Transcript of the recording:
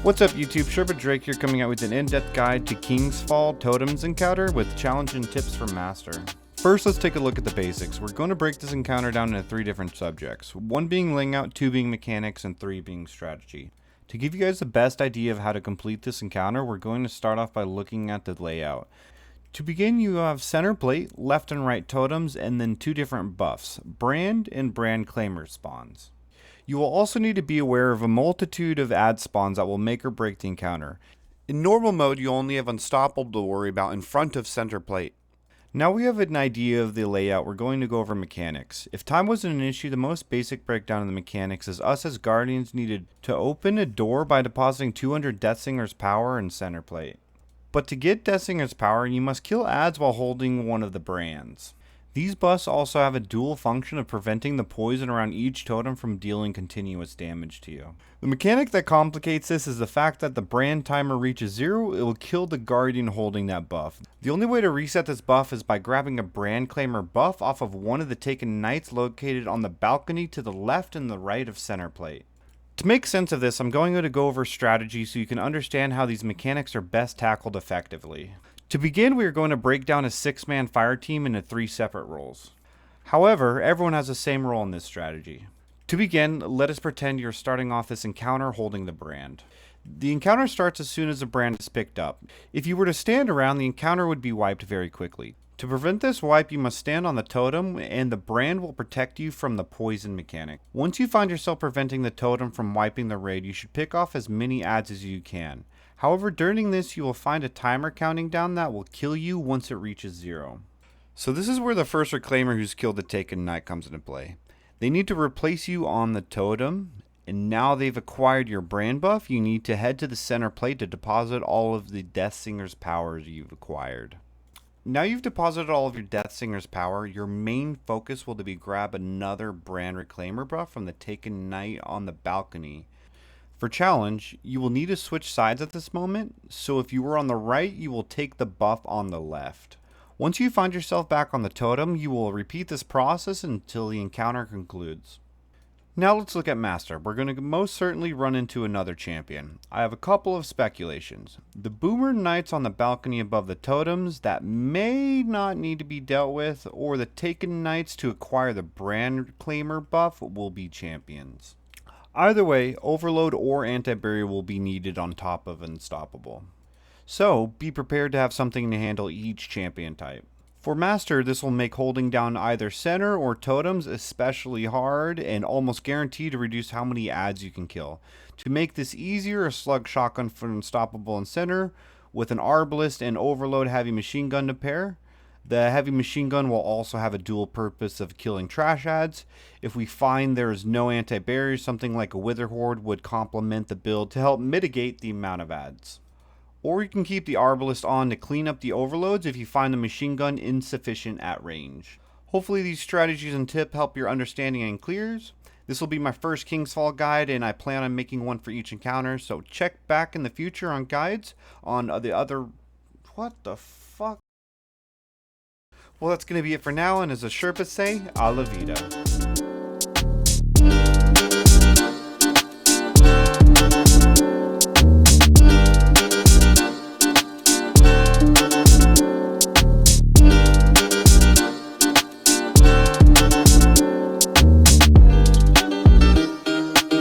What's up YouTube, Sherpa Drake here coming out with an in-depth guide to King's Fall Totems encounter with challenge and tips for Master. First, let's take a look at the basics. We're going to break this encounter down into 3 different subjects. 1 being laying out, 2 being mechanics, and 3 being strategy. To give you guys the best idea of how to complete this encounter, we're going to start off by looking at the layout. To begin, you have center plate, left and right totems, and then 2 different buffs, brand and brand claimer spawns. You will also need to be aware of a multitude of ad spawns that will make or break the encounter. In normal mode, you only have Unstoppable to worry about in front of center plate. Now we have an idea of the layout, we're going to go over mechanics. If time wasn't an issue, the most basic breakdown of the mechanics is us as Guardians needed to open a door by depositing 200 Deathsinger's power in center plate. But to get Deathsinger's power, you must kill ads while holding one of the brands. These buffs also have a dual function of preventing the poison around each totem from dealing continuous damage to you. The mechanic that complicates this is the fact that the brand timer reaches 0, it will kill the guardian holding that buff. The only way to reset this buff is by grabbing a brand claimer buff off of one of the taken knights located on the balcony to the left and the right of center plate. To make sense of this, I'm going to go over strategy so you can understand how these mechanics are best tackled effectively. To begin, we are going to break down a 6-man fire team into 3 separate roles. However, everyone has the same role in this strategy. To begin, let us pretend you're starting off this encounter holding the brand. The encounter starts as soon as the brand is picked up. If you were to stand around, the encounter would be wiped very quickly. To prevent this wipe, you must stand on the totem and the brand will protect you from the poison mechanic. Once you find yourself preventing the totem from wiping the raid, you should pick off as many ads as you can. However, during this, you will find a timer counting down that will kill you once it reaches 0. So this is where the first reclaimer who's killed the taken knight comes into play. They need to replace you on the totem, and now they've acquired your brand buff, you need to head to the center plate to deposit all of the Deathsinger's powers you've acquired. Now you've deposited all of your Deathsinger's power, your main focus will be grab another brand reclaimer buff from the taken knight on the balcony. For challenge, you will need to switch sides at this moment, so if you were on the right, you will take the buff on the left. Once you find yourself back on the totem, you will repeat this process until the encounter concludes. Now let's look at Master. We're going to most certainly run into another champion. I have a couple of speculations. The Boomer Knights on the balcony above the totems that may not need to be dealt with, or the Taken Knights to acquire the brand claimer buff will be champions. Either way, Overload or Anti-Barrier will be needed on top of Unstoppable. So, be prepared to have something to handle each champion type. For Master, this will make holding down either center or totems especially hard and almost guaranteed to reduce how many ads you can kill. To make this easier, a Slug Shotgun for Unstoppable and center with an Arbalist and Overload Heavy Machine Gun to pair. The heavy machine gun will also have a dual purpose of killing trash ads. If we find there is no anti-barrier, something like a Wither Horde would complement the build to help mitigate the amount of ads. Or you can keep the Arbalist on to clean up the overloads if you find the machine gun insufficient at range. Hopefully these strategies and tips help your understanding and clears. This will be my first King's Fall guide and I plan on making one for each encounter, so check back in the future on guides on the other... What the fuck? Well, that's going to be it for now, and as the Sherpas say, a la vida.